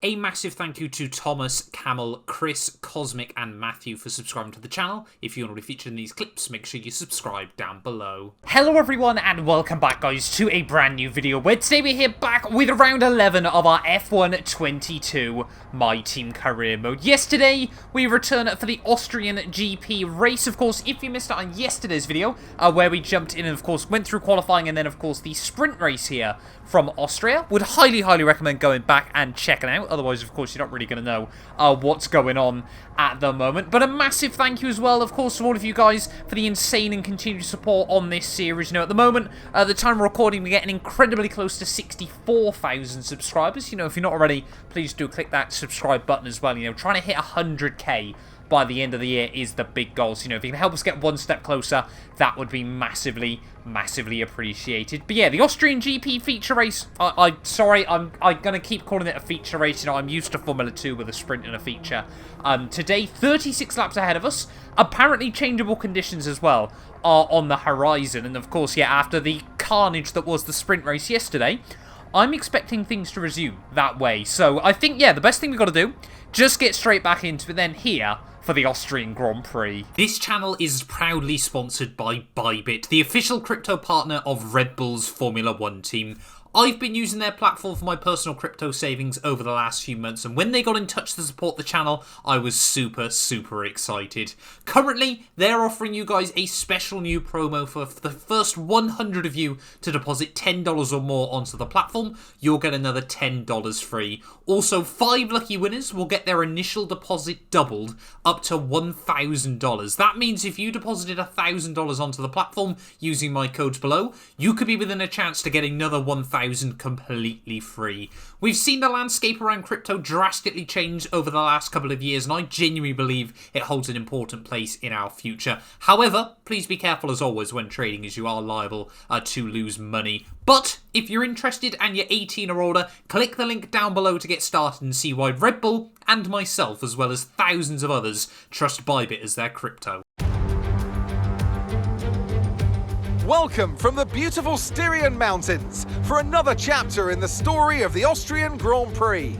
A massive thank you to Thomas, Camel, Chris, Cosmic and Matthew for subscribing to the channel. If you want to be featured in these clips, make sure you subscribe down below. Hello everyone and welcome back guys to a brand new video where today we're here back with round 11 of our F1 22 My Team Career Mode. Yesterday we returned for the Austrian GP race. Of course, if you missed out on yesterday's video where we jumped in and of course went through qualifying and then of course the sprint race here from Austria, would highly recommend going back and checking out. Otherwise, of course, you're not really going to know what's going on at the moment. But a massive thank you as well, of course, to all of you guys for the insane and continued support on this series. You know, at the moment, the time of recording, we're getting incredibly close to 64,000 subscribers. You know, if you're not already, please do click that subscribe button as well. You know, trying to hit 100k by the end of the year is the big goal. So, you know, if you can help us get one step closer, that would be massively appreciated. But yeah, the Austrian GP feature race, I'm going to keep calling it a feature race. You know, I'm used to Formula 2 with a sprint and a feature. Today, 36 laps ahead of us. Apparently changeable conditions as well are on the horizon. And of course, yeah, after the carnage that was the sprint race yesterday, I'm expecting things to resume that way. So I think, yeah, the best thing we've got to do, just get straight back into it then here for the Austrian Grand Prix. This channel is proudly sponsored by Bybit, the official crypto partner of Red Bull's Formula 1 team. I've been using their platform for my personal crypto savings over the last few months, and when they got in touch to support the channel, I was super excited. Currently, they're offering you guys a special new promo for the first 100 of you to deposit $10 or more onto the platform. You'll get another $10 free. Also, 5 lucky winners will get their initial deposit doubled up to $1,000. That means if you deposited $1,000 onto the platform using my codes below, you could be within a chance to get another $1,000 completely free. We've seen the landscape around crypto drastically change over the last couple of years, and I genuinely believe it holds an important place in our future. However, please be careful as always when trading, as you are liable to lose money. But if you're interested and you're 18 or older, click the link down below to get started and see why Red Bull and myself, as well as thousands of others, trust Bybit as their crypto. Welcome from the beautiful Styrian Mountains for another chapter in the story of the Austrian Grand Prix.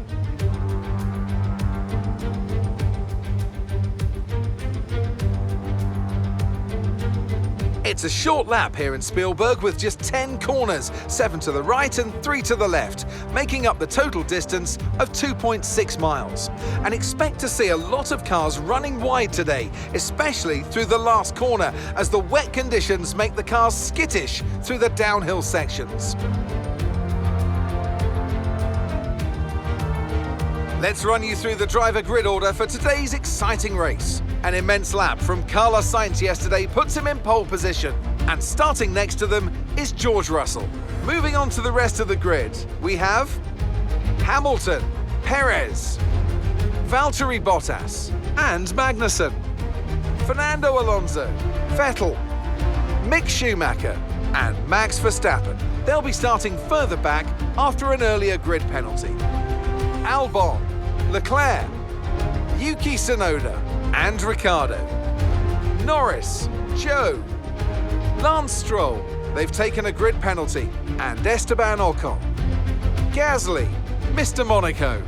It's a short lap here in Spielberg with just 10 corners, 7 to the right and 3 to the left, making up the total distance of 2.6 miles. And expect to see a lot of cars running wide today, especially through the last corner, as the wet conditions make the cars skittish through the downhill sections. Let's run you through the driver grid order for today's exciting race. An immense lap from Carlos Sainz yesterday puts him in pole position. And starting next to them is George Russell. Moving on to the rest of the grid, we have Hamilton, Perez, Valtteri Bottas and Magnussen, Fernando Alonso, Vettel, Mick Schumacher and Max Verstappen. They'll be starting further back after an earlier grid penalty. Albon, Leclerc, Yuki Tsunoda and Ricciardo, Norris, Zhou, Lance Stroll, they've taken a grid penalty, and Esteban Ocon, Gasly, Mr. Monaco,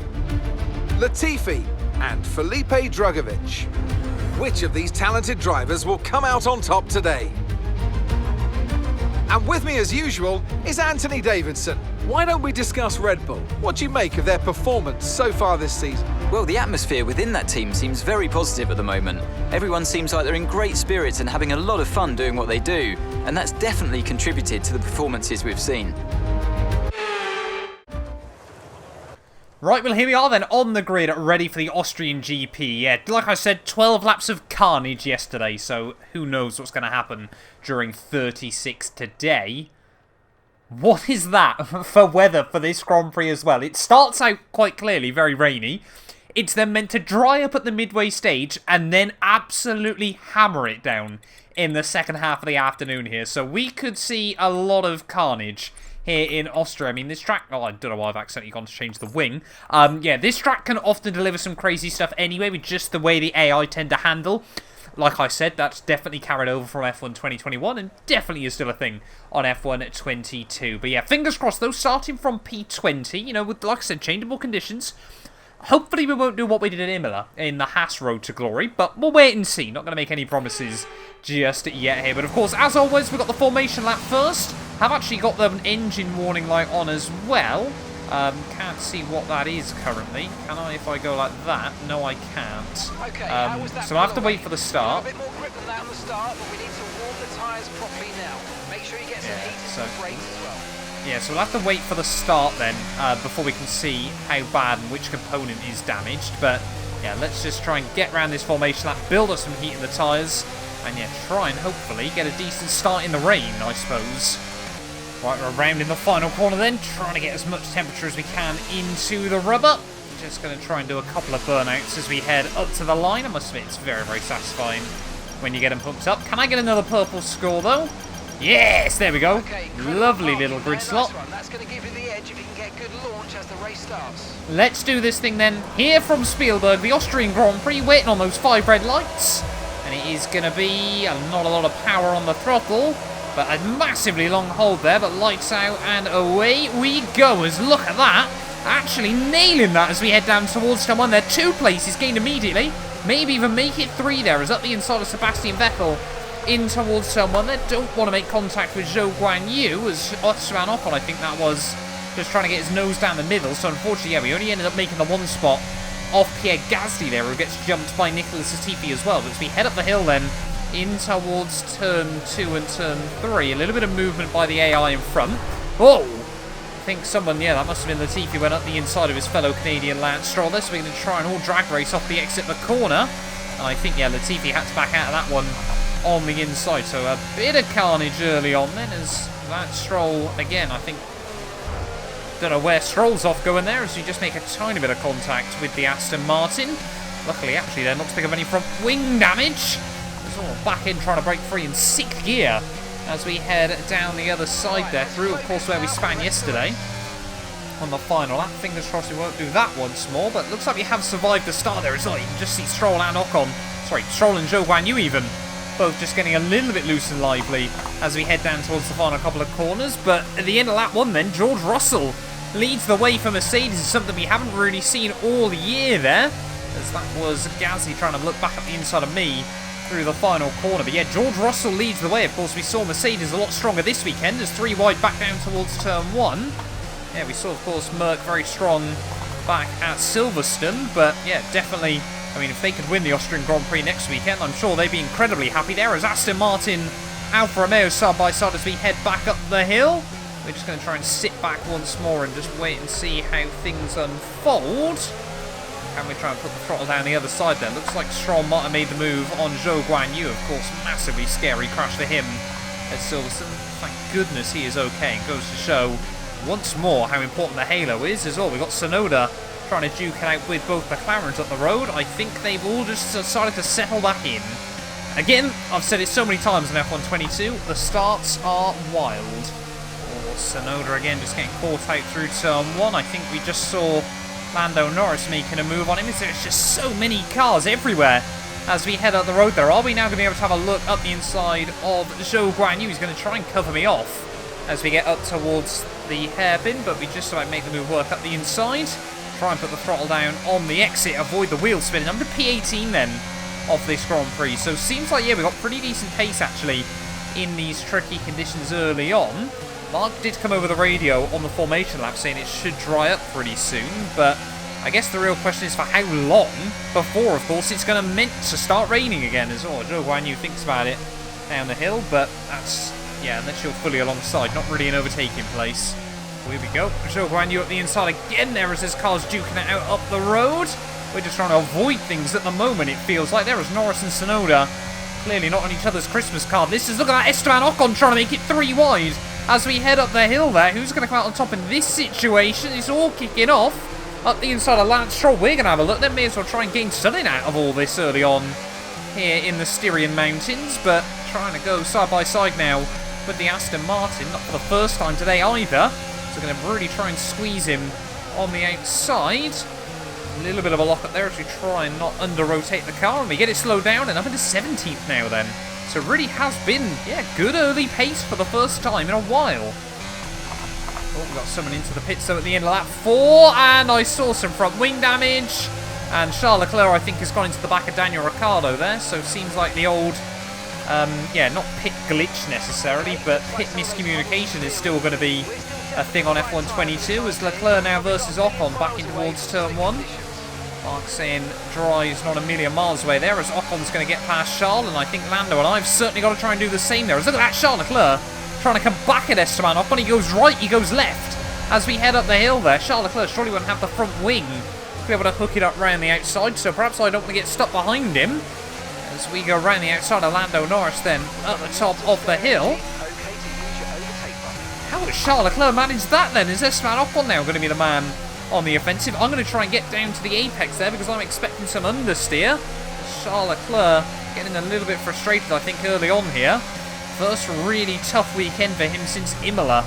Latifi and Felipe Drugovich. Which of these talented drivers will come out on top today? And with me as usual is Anthony Davidson. Why don't we discuss Red Bull? What do you make of their performance so far this season? Well, the atmosphere within that team seems very positive at the moment. Everyone seems like they're in great spirits and having a lot of fun doing what they do, and that's definitely contributed to the performances we've seen. Right, well, here we are then on the grid, ready for the Austrian GP. Yeah, like I said, 12 laps of carnage yesterday, so who knows what's going to happen during 36 today. What is that for weather for this Grand Prix as well? It starts out quite clearly very rainy. It's then meant to dry up at the midway stage and then absolutely hammer it down in the second half of the afternoon here. So we could see a lot of carnage here in Austria. I mean, this track... Oh, I don't know why I've accidentally gone to change the wing. Yeah, this track can often deliver some crazy stuff anyway with just the way the AI tend to handle. Like I said, that's definitely carried over from F1 2021 and definitely is still a thing on F1 22. But yeah, fingers crossed though, starting from P20, you know, with, like I said, changeable conditions. Hopefully we won't do what we did in Imola in the Haas Road to Glory, but we'll wait and see. Not going to make any promises just yet here. But of course, as always, we've got the formation lap first. I've actually got the engine warning light on as well. Can't see what that is currently. Can I if I go like that? No, I can't. Okay, so I'll have to wait for the start. A bit more grip than that on the start, but we need to warm the tyres properly now. Make sure you get some heat in the brakes as well. Yeah, so we'll have to wait for the start then, before we can see how bad and which component is damaged. But yeah, let's just try and get around this formation lap, build up some heat in the tyres, and yeah, try and hopefully get a decent start in the rain, I suppose. Right, we're around in the final corner then, trying to get as much temperature as we can into the rubber. Just going to try and do a couple of burnouts as we head up to the line. I must admit, it's very, very satisfying when you get them hooked up. Can I get another purple score though? Yes, there we go. Okay, lovely little grid slot. That's going to give you the edge if you can get good launch as the race starts. Let's do this thing then. Here from Spielberg, the Austrian Grand Prix, waiting on those 5 red lights. And it is going to be not a lot of power on the throttle, but a massively long hold there, but lights out and away we go. As look at that. Actually nailing that as we head down towards turn 1 there. 2 places gained immediately. Maybe even make it 3 there as up the inside of Sebastian Vettel. In towards someone that don't want to make contact with Zhou Guanyu, as Esteban Ocon, I think that was, just trying to get his nose down the middle. So unfortunately, yeah, we only ended up making the 1 spot off Pierre Gasly there, who gets jumped by Nicolas Latifi as well. But as we head up the hill then, in towards turn 2 and turn 3, a little bit of movement by the AI in front. Oh! I think someone, yeah, that must have been Latifi, went up the inside of his fellow Canadian Lance Stroll there, so we're going to try an all drag race off the exit of the corner. And I think, yeah, Latifi had to back out of that one on the inside, so a bit of carnage early on then as that Stroll, again, I think, don't know where Stroll's off going there as you just make a tiny bit of contact with the Aston Martin. Luckily, actually, they're not to pick up any front wing damage. It's all back in trying to break free in 6th gear as we head down the other side there, through, of course, where we span yesterday on the final lap. Fingers crossed we won't do that once more, but looks like we have survived the start there as well. You can just see Stroll and Ocon, sorry, Stroll and Zhou Guanyu even, both just getting a little bit loose and lively as we head down towards the final couple of corners. But at the end of lap 1 then, George Russell leads the way for Mercedes. Is something we haven't really seen all year there, as that was Gasly trying to look back at the inside of me through the final corner. But yeah, George Russell leads the way. Of course, we saw Mercedes a lot stronger this weekend as 3 wide back down towards turn 1. Yeah, we saw, of course, Merck very strong back at Silverstone, but yeah, definitely, I mean, if they could win the Austrian Grand Prix next weekend, I'm sure they'd be incredibly happy there. As Aston Martin, Alfa Romeo side by side as we head back up the hill. We're just going to try and sit back once more and just wait and see how things unfold. Can we try and put the throttle down the other side there? Looks like Stroll might have made the move on Zhou Guanyu. Of course, massively scary crash for him at Silverstone. Thank goodness he is okay, and goes to show once more how important the halo is as well. We've got Tsunoda trying to duke it out with both McLarens up the road. I think they've all just decided to settle that in. Again, I've said it so many times in F1 22, the starts are wild. Or Tsunoda again just getting caught out through turn 1. I think we just saw Lando Norris making a move on him. There's just so many cars everywhere as we head up the road there. Are we now going to be able to have a look up the inside of Zhou Guanyu? He's going to try and cover me off as we get up towards the hairpin, but we just about make the move work up the inside. Try and put the throttle down on the exit, avoid the wheel spin. Number P18 then of this Grand Prix. So seems like, yeah, we've got pretty decent pace actually in these tricky conditions early on. Mark did come over the radio on the formation lap saying it should dry up pretty soon, but I guess the real question is for how long before, of course, it's going to meant to start raining again as well. Zhou Guanyu thinks about it down the hill, but that's, yeah, unless you're fully alongside, not really an overtaking place. Here we go. Zhou Guanyu up the inside again there as his car's duking it out up the road. We're just trying to avoid things at the moment, it feels like. There is Norris and Tsunoda clearly not on each other's Christmas card. This is, look at that, Esteban Ocon trying to make it 3 wide as we head up the hill there. Who's going to come out on top in this situation? It's all kicking off up the inside of Lance Stroll. We're going to have a look. They may as well try and gain something out of all this early on here in the Styrian Mountains, but trying to go side by side now with the Aston Martin, not for the first time today either. So going to really try and squeeze him on the outside. A little bit of a lock-up there as we try and not under-rotate the car, and we get it slowed down and up into 17th now then. So it really has been, yeah, good early pace for the first time in a while. Oh, we got someone into the pits though at the end of lap 4, and I saw some front wing damage. And Charles Leclerc, I think, has gone into the back of Daniel Ricciardo there, so seems like the old, yeah, not pit glitch necessarily, but pit miscommunication is still going to be a thing on F1 22, as Leclerc now versus Ocon back in towards turn 1. Mark saying drive's not a million miles away there, as Ocon's going to get past Charles, and I think Lando and I have certainly got to try and do the same there. As look at that, Charles Leclerc trying to come back at Esteban Ocon. He goes right, he goes left. As we head up the hill there, Charles Leclerc surely won't have the front wing to be able to hook it up round the outside, so perhaps I don't want to get stuck behind him. As we go round the outside of Lando Norris then, at the top of the hill. How has Charles Leclerc managed that then? Is Esteban Ocon now going to be the man on the offensive? I'm going to try and get down to the apex there because I'm expecting some understeer. Charles Leclerc getting a little bit frustrated, I think, early on here. First really tough weekend for him since Imola,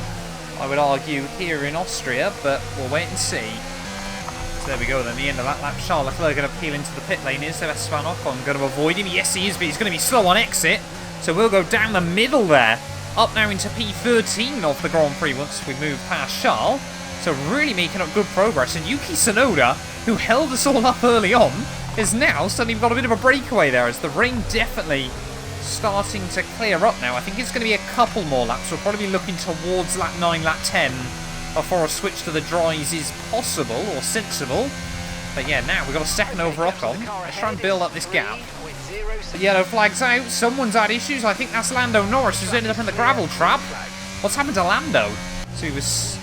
I would argue, here in Austria, but we'll wait and see. So there we go then, the end of that lap. Charles Leclerc going to peel into the pit lane. Is Esteban Ocon going to avoid him? Yes, he is, but he's going to be slow on exit. So we'll go down the middle there. Up now into P13 of the Grand Prix once we move past Charles. So really making up good progress. And Yuki Tsunoda, who held us all up early on, is now suddenly got a bit of a breakaway there, as the rain definitely starting to clear up now. I think it's going to be a couple more laps. We'll probably be looking towards lap 9, lap 10 before a switch to the dries is possible or sensible. But yeah, now we've got a second over Ocon. Let's try and build up this gap. The yellow flag's out. Someone's had issues. I think that's Lando Norris, who's ended up in the gravel trap. What's happened to Lando? So he was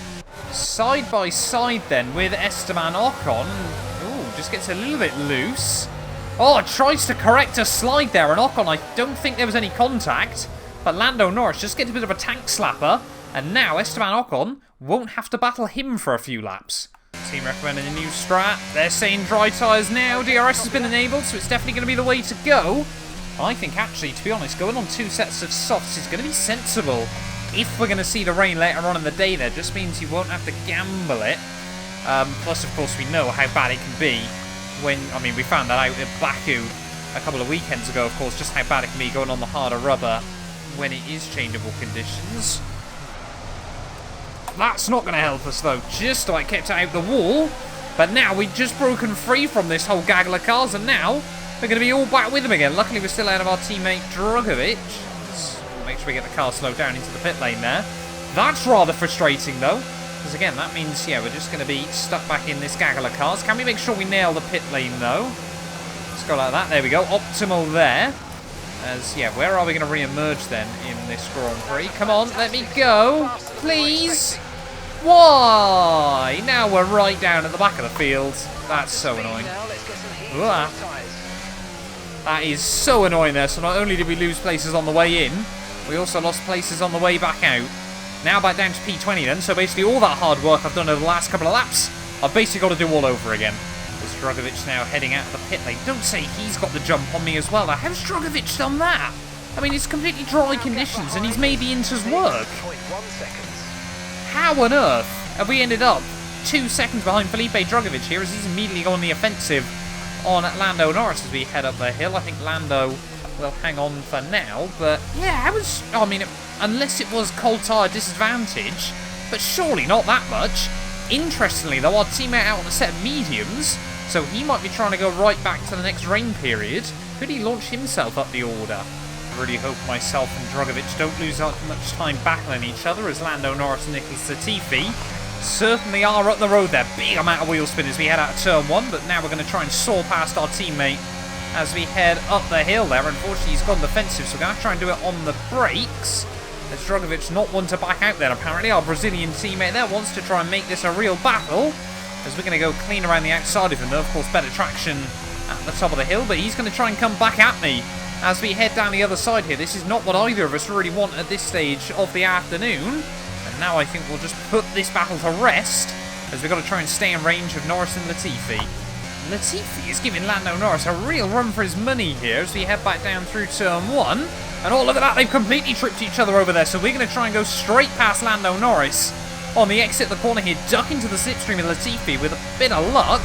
side by side then with Esteban Ocon. Ooh, just gets a little bit loose. Oh, tries to correct a slide there, and Ocon, I don't think there was any contact. But Lando Norris just gets a bit of a tank slapper, and now Esteban Ocon won't have to battle him for a few laps. Team recommending a new strat. They're saying dry tyres now. DRS has been enabled, so it's definitely going to be the way to go. I think, actually, to be honest, going on 2 sets of softs is going to be sensible. If we're going to see the rain later on in the day there, just means you won't have to gamble it. Plus, of course, we know how bad it can be. When, I mean, we found that out at Baku a couple of weekends ago, of course, just how bad it can be going on the harder rubber when it is changeable conditions. That's not going to help us, though. Just like kept it out the wall. But now we've just broken free from this whole gaggle of cars, and now we're going to be all back with them again. Luckily, we're still out of our teammate Drugovic. We'll make sure we get the car slowed down into the pit lane there. That's rather frustrating, though. Because again, that means, yeah, we're just going to be stuck back in this gaggle of cars. Can we make sure we nail the pit lane, though? Let's go like that. There we go. Optimal there. As, yeah, where are we going to re-emerge then in this Grand Prix? Come on, let me go. Please. Why? Now we're right down at the back of the field. That's so annoying. That is so annoying there. So not only did we lose places on the way in, we also lost places on the way back out. Now back down to P20 then, so basically all that hard work I've done over the last couple of laps, I've basically got to do all over again. There's Drugovic now heading out of the pit lane. Don't say he's got the jump on me as well. Now, how's Drugovic done that? I mean, it's completely dry conditions and he's made the Inters work. How on earth have we ended up 2 seconds behind Felipe Drugovic here as he's immediately going the offensive on Lando Norris as we head up the hill? I think Lando will hang on for now, but yeah, I mean, unless it was cold tyre disadvantage, but surely not that much. Interestingly though, our teammate out on a set of mediums, so he might be trying to go right back to the next rain period. Could he launch himself up the order? I really hope myself and Drugovic don't lose much time battling each other, as Lando Norris and Nicholas Latifi certainly are up the road there. Big amount of wheel spin as we head out of turn 1, but now we're going to try and soar past our teammate as we head up the hill there. Unfortunately, he's gone defensive, so we're going to try and do it on the brakes. As Drugovic not one to back out there, apparently. Our Brazilian teammate there wants to try and make this a real battle, as we're going to go clean around the outside of him. Though, of course, better traction at the top of the hill, but he's going to try and come back at me as we head down the other side here. This is not what either of us really want at this stage of the afternoon. And now I think we'll just put this battle to rest, as we've got to try and stay in range of Norris and Latifi. Latifi is giving Lando Norris a real run for his money here as we head back down through turn 1. And oh, look at that, they've completely tripped each other over there. So we're going to try and go straight past Lando Norris on the exit of the corner here, duck into the slipstream of Latifi. With a bit of luck,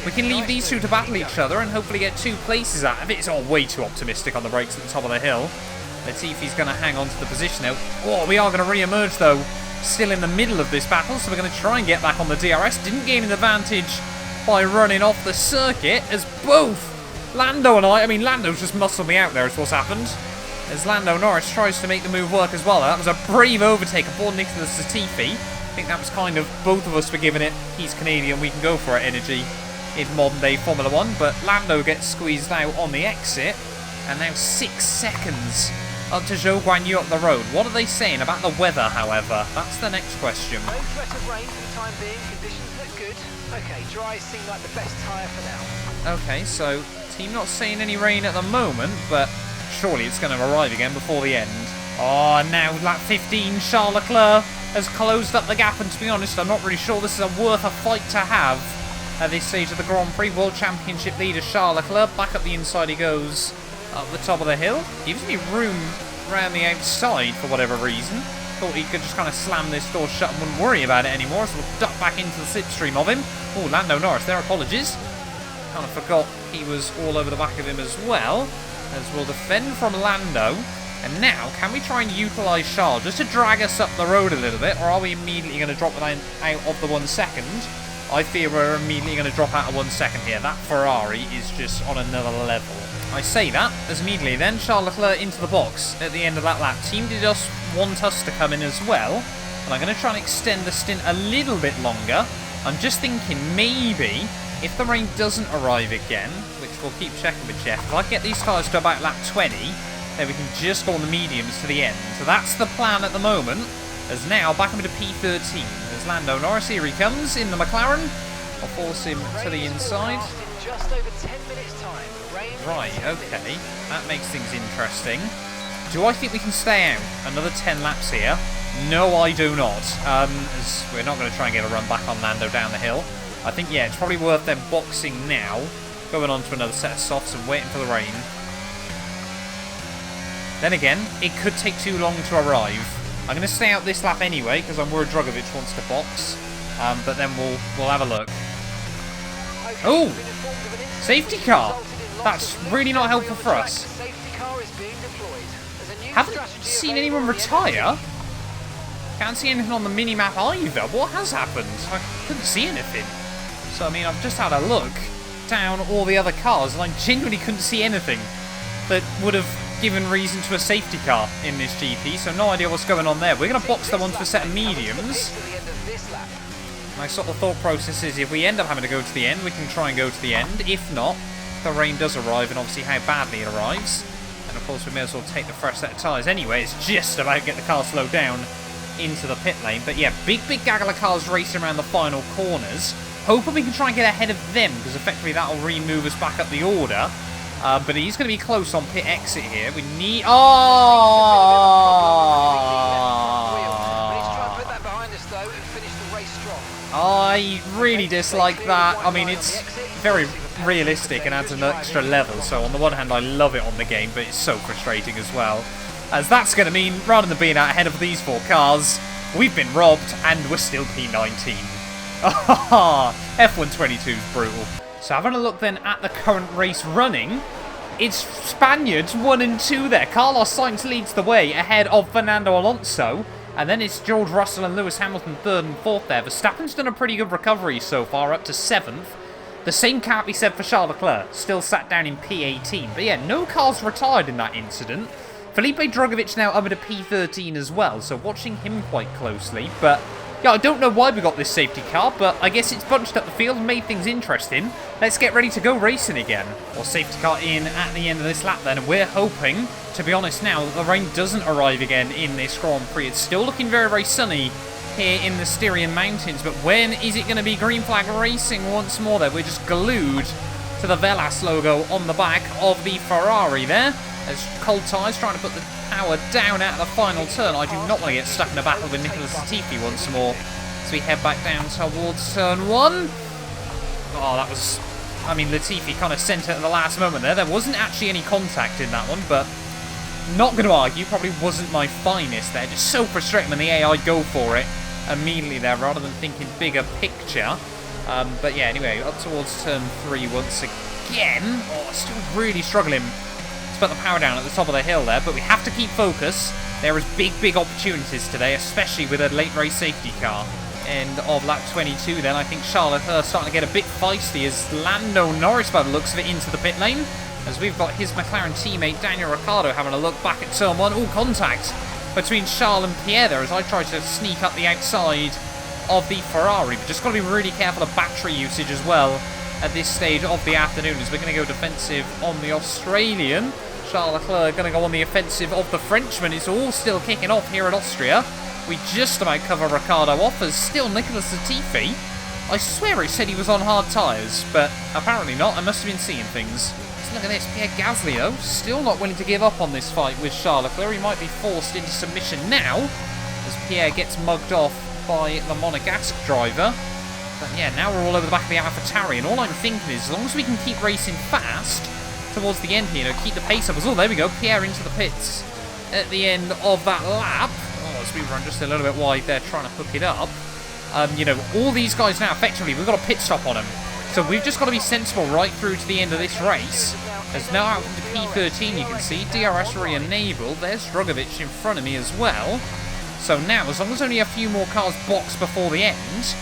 we can leave these two to battle each other and hopefully get 2 places out of it. It's all way too optimistic on the brakes at the top of the hill. Latifi's going to hang on to the position now. Oh, we are going to re-emerge though still in the middle of this battle, so we're going to try and get back on the DRS. Didn't gain an advantage by running off the circuit, as both Lando and I mean, Lando's just muscled me out there is what's happened. As Lando Norris tries to make the move work as well. That was a brave overtake aboard Nicholas Latifi. I think that was kind of, both of us were giving it, he's Canadian, we can go for it energy in modern day Formula 1. But Lando gets squeezed out on the exit. And now 6 seconds up to Zhou Guanyu up the road. What are they saying about the weather, however? That's the next question. No threat of rain for the time being. Conditions look good. Okay, dry seem like the best tyre for now. Okay, so team not seeing any rain at the moment, but surely it's going to arrive again before the end. Oh, now lap 15, Charles Leclerc has closed up the gap, and to be honest, I'm not really sure this is worth a fight to have at this stage of the Grand Prix. World Championship leader Charles Leclerc, back up the inside he goes. Up the top of the hill. Gives me room around the outside for whatever reason. Thought he could just kind of slam this door shut and wouldn't worry about it anymore, so we'll duck back into the slipstream of him. Oh, Lando Norris, their apologies. Kind of forgot he was all over the back of him as well. As we'll defend from Lando. And now, can we try and utilise Charles just to drag us up the road a little bit, or are we immediately going to drop it out of the 1 second? I fear we're immediately going to drop out of 1 second here. That Ferrari is just on another level. I say that, as immediately then, Charles Leclerc into the box at the end of that lap. Team did want us to come in as well, and I'm going to try and extend the stint a little bit longer. I'm just thinking maybe, if the rain doesn't arrive again, which we'll keep checking with Jeff, if I get these cars to about lap 20, then we can just go on the mediums to the end. So that's the plan at the moment, as now back into P13. As Lando Norris, here he comes in the McLaren. I'll force him to the inside. Just over 10 minutes time. Right, okay. That makes things interesting. Do I think we can stay out another 10 laps here? No, I do not. As we're not going to try and get a run back on Lando down the hill. I think, yeah, it's probably worth them boxing now, going on to another set of softs and waiting for the rain. Then again, it could take too long to arrive. I'm going to stay out this lap anyway, because I'm worried Drugovich wants to box. But then we'll have a look. Oh! Safety car! That's really not helpful for us. Haven't seen anyone retire. Can't see anything on the mini-map either. What has happened? I couldn't see anything. So, I mean, I've just had a look down all the other cars, and I genuinely couldn't see anything that would have given reason to a safety car in this GP, so no idea what's going on there. We're going to box them onto a set of mediums. My sort of thought process is if we end up having to go to the end, we can try and go to the end. If not, the rain does arrive, and obviously how badly it arrives. And of course we may as well take the fresh set of tyres anyway. It's just about to get the car slowed down into the pit lane. But yeah, big gaggle of cars racing around the final corners. Hoping we can try and get ahead of them, because effectively that'll re-move us back up the order. But he's going to be close on pit exit here. We need... Oh! I really dislike that. I mean, it's very realistic and adds an extra level. So on the one hand, I love it on the game, but it's so frustrating as well. As that's going to mean, rather than being out ahead of these 4 cars, we've been robbed and we're still P19. F122 is brutal. So having a look then at the current race running, it's Spaniards 1 and 2 there. Carlos Sainz leads the way ahead of Fernando Alonso. And then it's George Russell and Lewis Hamilton 3rd and 4th there. Verstappen's done a pretty good recovery so far, up to 7th. The same can't be said for Charles Leclerc, still sat down in P18. But yeah, no cars retired in that incident. Felipe Drugovich now up at a P13 as well, so watching him quite closely. But yeah, I don't know why we got this safety car, but I guess it's bunched up the field and made things interesting. Let's get ready to go racing again. Well, safety car in at the end of this lap then, and we're hoping, to be honest now, that the rain doesn't arrive again in this Grand Prix. It's still looking very, very sunny here in the Styrian Mountains, but when is it going to be green flag racing once more there? We're just glued to the Velas logo on the back of the Ferrari there, as cold tyres trying to put the power down out of the final turn. I do not want to get stuck in a battle with Nicholas Latifi once more. So we head back down towards turn 1. Oh, that was... I mean, Latifi kind of sent it at the last moment there. There wasn't actually any contact in that one, but not going to argue, probably wasn't my finest there. Just so frustrating when the AI go for it immediately there, rather than thinking bigger picture. But yeah, anyway, up towards turn 3 once again. Oh, still really struggling to put the power down at the top of the hill there, but we have to keep focus. There is big opportunities today, especially with a late race safety car. End of lap 22 then. I think Charles Leclerc starting to get a bit feisty as Lando Norris, by the looks of it, into the pit lane. As we've got his McLaren teammate Daniel Ricciardo having a look back at turn 1. All contact between Charles and Pierre there as I try to sneak up the outside of the Ferrari. But just got to be really careful of battery usage as well at this stage of the afternoon, as we're going to go defensive on the Australian. Charles Leclerc going to go on the offensive of the Frenchman. It's all still kicking off here in Austria. We just about cover Ricciardo off as still Nicholas Latifi. I swear it said he was on hard tyres, but apparently not. I must have been seeing things. So look at this, Pierre Gasly though, still not willing to give up on this fight with Charles Leclerc. He might be forced into submission now as Pierre gets mugged off by the Monegasque driver. But yeah, now we're all over the back of the AlphaTauri, and all I'm thinking is as long as we can keep racing fast towards the end here, keep the pace up. Oh, there we go, Pierre into the pits at the end of that lap. As we run just a little bit wide there, trying to hook it up. All these guys now, effectively, we've got a pit stop on them. So we've just got to be sensible right through to the end of this race. As now out into P13, you can see, DRS re-enabled. There's Drogovic in front of me as well. So now, as long as only a few more cars box before the end,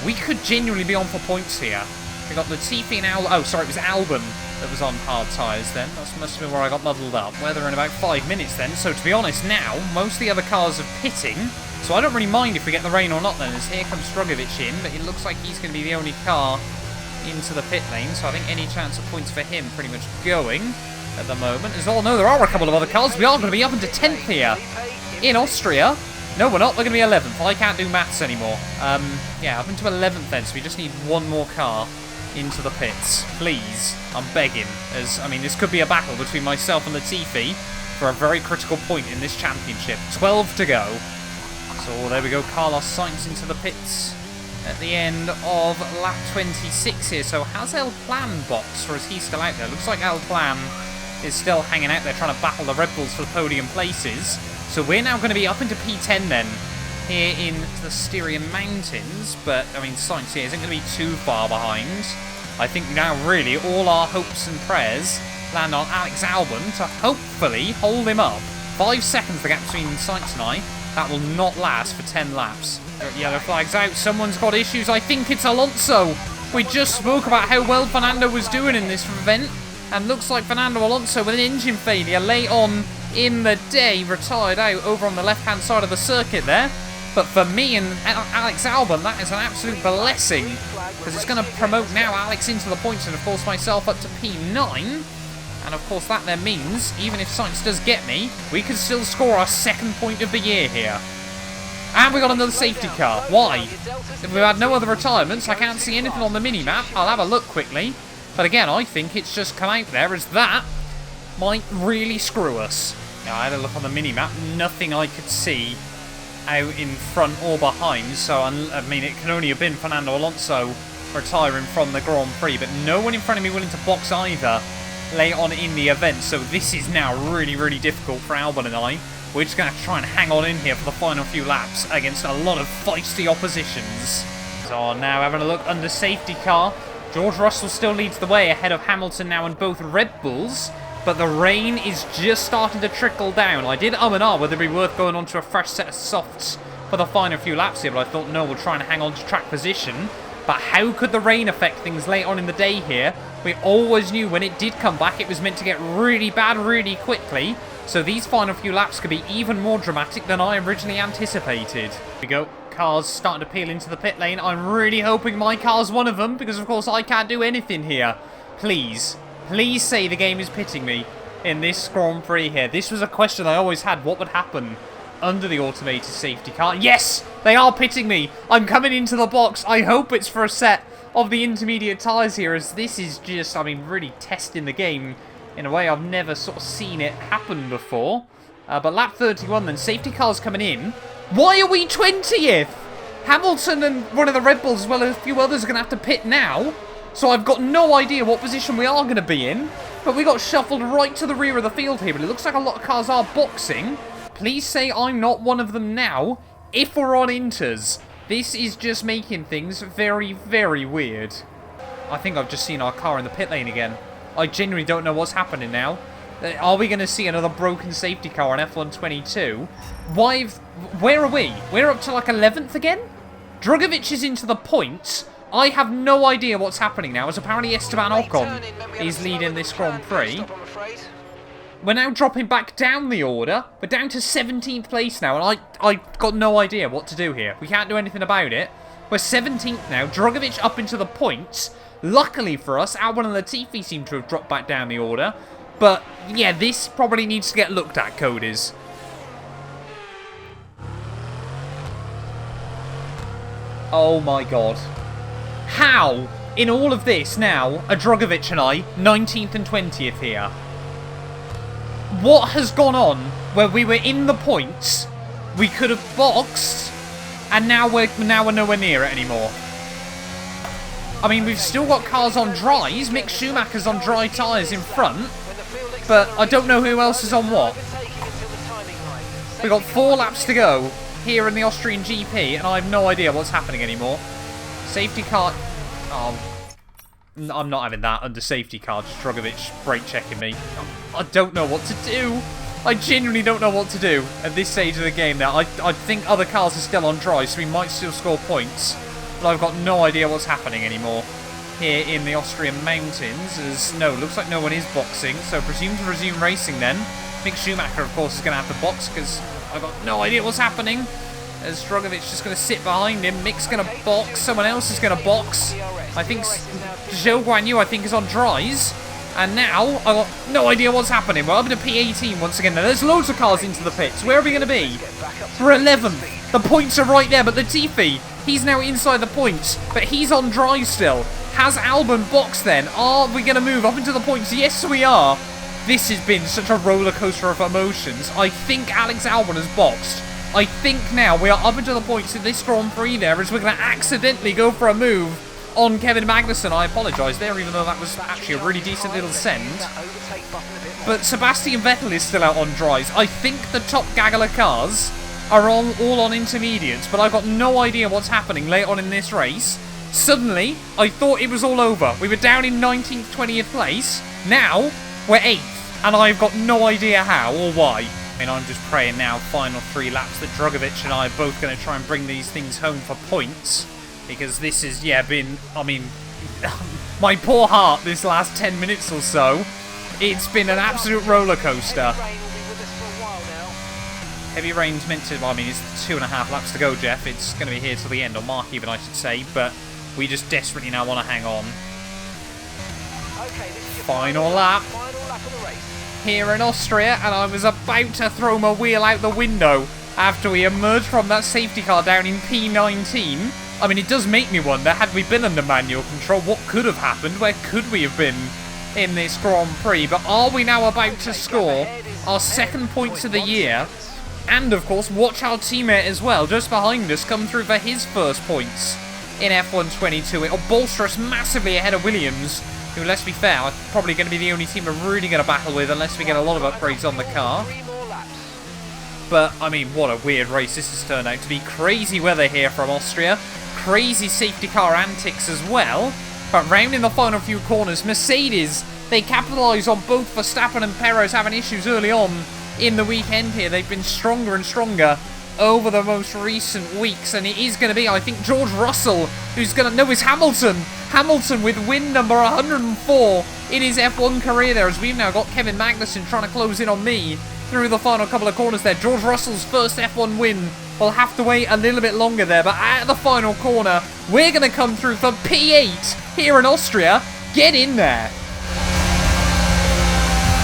we could genuinely be on for points here. We got Latifi and it was Albon that was on hard tyres then. That must have been where I got muddled up. Weather in about 5 minutes then. So to be honest now, most of the other cars are pitting. So I don't really mind if we get the rain or not then, as here comes Drogovic in. But it looks like he's going to be the only car into the pit lane. So I think any chance of points for him pretty much going at the moment. As all know, there are a couple of other cars. We are going to be up into 10th here in Austria. No, we're not. We're going to be 11th. I can't do maths anymore. Yeah, up into 11th then. So we just need one more car into the pits. Please. I'm begging. As, this could be a battle between myself and Latifi for a very critical point in this championship. 12 to go. So there we go. Carlos Sainz into the pits at the end of lap 26 here. So has El Plan boxed, or is he still out there? Looks like El Plan is still hanging out there trying to battle the Red Bulls for the podium places. So we're now going to be up into P10 then, here in the Styrian Mountains. But, Sainz here isn't going to be too far behind. I think now really all our hopes and prayers land on Alex Albon to hopefully hold him up. 5 seconds the gap between Sainz and I. That will not last for 10 laps. Yellow flag's out. Someone's got issues. I think it's Alonso. We just spoke about how well Fernando was doing in this event. And looks like Fernando Alonso with an engine failure late on in the day, retired out over on the left-hand side of the circuit there. But for me and Alex Albon, that is an absolute blessing, because it's going to promote now Alex into the points and, of course, myself up to P9. And, of course, that then means, even if Sainz does get me, we can still score our 2nd point of the year here. And we got another safety car. Why? If we've had no other retirements, I can't see anything on the mini-map. I'll have a look quickly. But again, I think it's just come out there as that might really screw us. Now, I had a look on the mini-map. Nothing I could see out in front or behind. So, it can only have been Fernando Alonso retiring from the Grand Prix. But no one in front of me willing to box either late on in the event. So this is now really, really difficult for Albon and I. We're just going to have to try and hang on in here for the final few laps against a lot of feisty oppositions. So now having a look under safety car. George Russell still leads the way ahead of Hamilton now and both Red Bulls. But the rain is just starting to trickle down. I did and ah whether it'd be worth going on to a fresh set of softs for the final few laps here. But I thought, no, we'll try and hang on to track position. But how could the rain affect things late on in the day here? We always knew when it did come back, it was meant to get really bad really quickly. So these final few laps could be even more dramatic than I originally anticipated. Here we go. Cars starting to peel into the pit lane. I'm really hoping my car's one of them, because of course I can't do anything here. Please, please say the game is pitting me in this Grand Prix here. This was a question I always had. What would happen under the automated safety car? Yes, they are pitting me. I'm coming into the box. I hope it's for a set of the intermediate tyres here, as this is just, really testing the game in a way I've never sort of seen it happen before. But lap 31 then, safety car's coming in. Why are we 20th? Hamilton and one of the Red Bulls as well as a few others are going to have to pit now. So I've got no idea what position we are going to be in. But we got shuffled right to the rear of the field here. But it looks like a lot of cars are boxing. Please say I'm not one of them now, if we're on inters. This is just making things very, very weird. I think I've just seen our car in the pit lane again. I genuinely don't know what's happening now. Are we going to see another broken safety car on F1 22? Where are we? We're up to like 11th again? Drugovich is into the points. I have no idea what's happening now, as apparently Esteban Ocon is leading this Grand Prix. We're now dropping back down the order. We're down to 17th place now, and I got no idea what to do here. We can't do anything about it. We're 17th now. Drugovich up into the points. Luckily for us, Albon and Latifi seem to have dropped back down the order. But, yeah, this probably needs to get looked at, Coders. Oh my god. How, in all of this now, are Drugovich and I 19th and 20th here? What has gone on where we were in the points, we could have boxed, and now we're nowhere near it anymore? I mean, we've still got cars on dries. Mick Schumacher's on dry tyres in front, but I don't know who else is on what. We've got 4 laps to go here in the Austrian GP, and I have no idea what's happening anymore. Safety car... Oh, I'm not having that under safety car. Just Drugovich brake checking me. I don't know what to do. I genuinely don't know what to do at this stage of the game now. I think other cars are still on dry, so we might still score points. But I've got no idea what's happening anymore here in the Austrian mountains. As no, looks like no one is boxing, so presume to resume racing then. Mick Schumacher, of course, is going to have to box because I've got no idea what's happening. As Drugovich is just going to sit behind him. Mick's going to box. Someone else is going to box. I think Zhou Guanyu, I think, is on dries. And now, I've got no idea what's happening. We're up to P18 once again. Now, there's loads of cars into the pits. Where are we going to be? We're 11th. The points are right there, but Latifi, he's now inside the points. But he's on dries still. Has Albon boxed then? Are we going to move up into the points? Yes, we are. This has been such a roller coaster of emotions. I think Alex Albon has boxed. I think now we are up into the points in this Grand Prix there, as we're going to accidentally go for a move on Kevin Magnussen. I apologise there, even though that was actually a really decent little send. But Sebastian Vettel is still out on dries. I think the top gaggle of cars are all on intermediates, but I've got no idea what's happening late on in this race. Suddenly, I thought it was all over. We were down in 19th, 20th place. Now, we're 8th, and I've got no idea how or why. I mean, I'm just praying now, final 3 laps, that Drugovich and I are both going to try and bring these things home for points. Because this has, yeah, been, I mean, my poor heart this last 10 minutes or so. It's been an absolute roller coaster. Heavy rain's meant to, well, I mean, it's 2.5 laps to go, Jeff. It's going to be here till the end, or Mark even, I should say. But we just desperately now want to hang on. Final lap here in Austria, and I was about to throw my wheel out the window after we emerged from that safety car down in P19. I mean, it does make me wonder, had we been under manual control, what could have happened? Where could we have been in this Grand Prix? But are we now about to score our 2nd points of the year? And, of course, watch our teammate as well, just behind us, come through for his first points in F1 22. It'll bolster us massively ahead of Williams, who, let's be fair, are probably going to be the only team we're really going to battle with unless we get a lot of upgrades on the car. But, I mean, what a weird race this has turned out to be. Crazy weather here from Austria. Crazy safety car antics as well. But round in the final few corners, Mercedes, they capitalise on both Verstappen and Perez having issues early on in the weekend here. They've been stronger and stronger over the most recent weeks, and it is going to be, I think, George Russell who's going to... No, it's Hamilton. Hamilton with win number 104 in his F1 career there, as we've now got Kevin Magnussen trying to close in on me through the final couple of corners there. George Russell's first F1 win will have to wait a little bit longer there, but at the final corner, we're going to come through for P8 here in Austria. Get in there.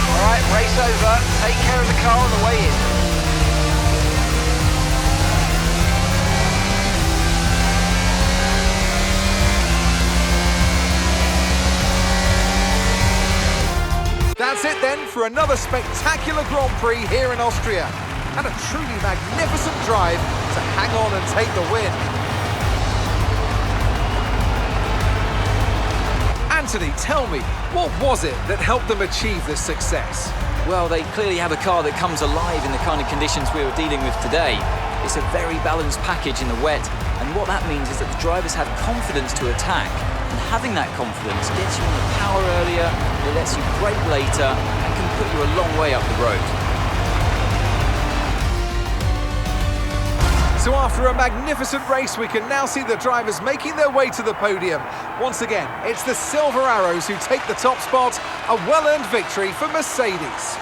All right, race over. Take care of the car on the way in. That's it then for another spectacular Grand Prix here in Austria. And a truly magnificent drive to hang on and take the win. Anthony, tell me, what was it that helped them achieve this success? Well, they clearly have a car that comes alive in the kind of conditions we were dealing with today. It's a very balanced package in the wet, and what that means is that the drivers have confidence to attack. And having that confidence gets you on the power earlier, It lets you brake later and can put you a long way up the road. So after a magnificent race, we can now see the drivers making their way to the podium. Once again, it's the Silver Arrows who take the top spot, a well-earned victory for Mercedes.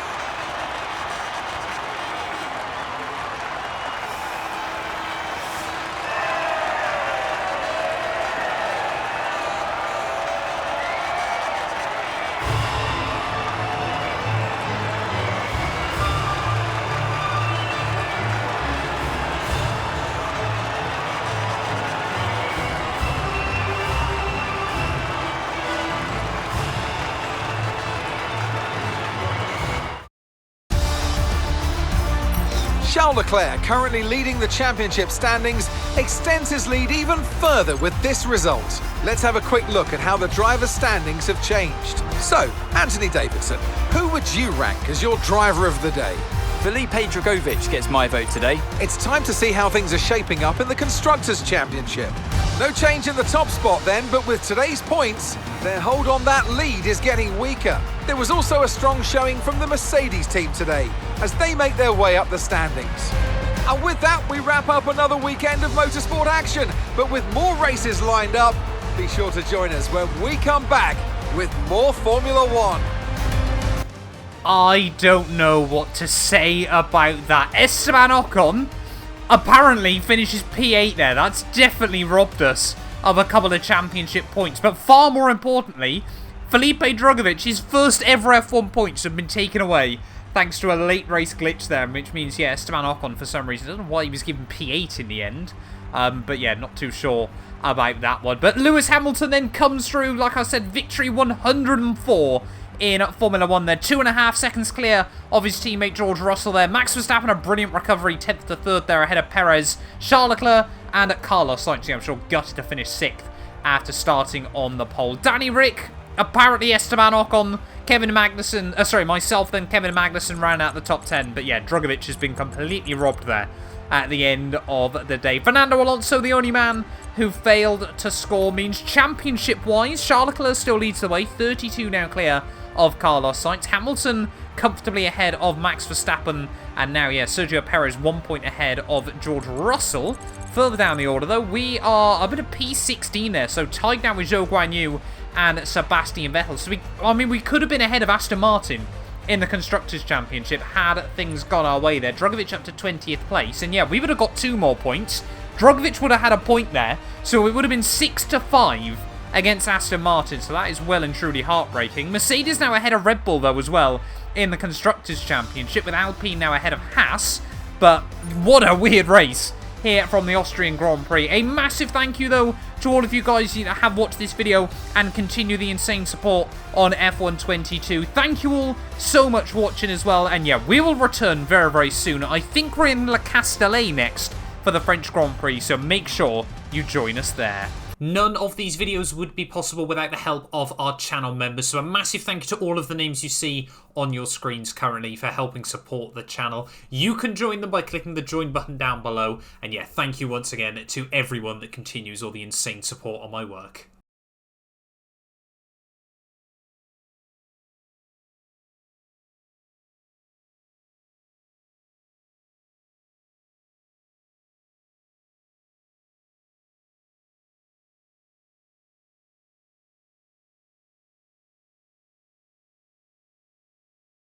Charles Leclerc, currently leading the championship standings, extends his lead even further with this result. Let's have a quick look at how the drivers' standings have changed. So, Anthony Davidson, who would you rank as your driver of the day? Felipe Drugovich gets my vote today. It's time to see how things are shaping up in the Constructors' Championship. No change in the top spot then, but with today's points, their hold on that lead is getting weaker. There was also a strong showing from the Mercedes team today, as they make their way up the standings. And with that, we wrap up another weekend of motorsport action, but with more races lined up, be sure to join us when we come back with more Formula One. I don't know what to say about that. Esteban Ocon apparently finishes P8 there. That's definitely robbed us of a couple of championship points. But far more importantly, Felipe Drugovich's first ever F1 points have been taken away thanks to a late race glitch there, which means, yeah, Esteban Ocon for some reason, I don't know why he was given P8 in the end. But yeah, not too sure about that one. But Lewis Hamilton then comes through, like I said, victory 104 in Formula 1 there. 2.5 seconds clear of his teammate George Russell there. Max Verstappen, a brilliant recovery, 10th to 3rd there ahead of Perez, Charles Leclerc and Carlos Sainz, I'm sure, gutted to finish 6th after starting on the pole. Danny Rick, apparently Esteban Ocon, Kevin Magnussen, myself then Kevin Magnussen ran out the top 10. But yeah, Drugovich has been completely robbed there at the end of the day. Fernando Alonso, the only man who failed to score, means championship-wise, Charles Leclerc still leads the way, 32 now clear of Carlos Sainz. Hamilton comfortably ahead of Max Verstappen, and now, yeah, Sergio Perez 1 point ahead of George Russell. Further down the order, though, we are a bit of P16 there, so tied down with Zhou Guanyu and Sebastian Vettel. So, we could have been ahead of Aston Martin in the Constructors' Championship had things gone our way there. Drugovich up to 20th place, and yeah, we would have got 2 more points. Drugovich would have had a point there, so it would have been 6-5 against Aston Martin, so that is well and truly heartbreaking. Mercedes now ahead of Red Bull, though, as well, in the Constructors' Championship, with Alpine now ahead of Haas. But what a weird race here from the Austrian Grand Prix. A massive thank you, though, to all of you guys that have watched this video and continue the insane support on F1 22. Thank you all so much for watching as well, and yeah, we will return very, very soon. I think we're in Le Castellet next for the French Grand Prix, so make sure you join us there. None of these videos would be possible without the help of our channel members, so a massive thank you to all of the names you see on your screens currently for helping support the channel. You can join them by clicking the join button down below, and yeah, thank you once again to everyone that continues all the insane support on my work.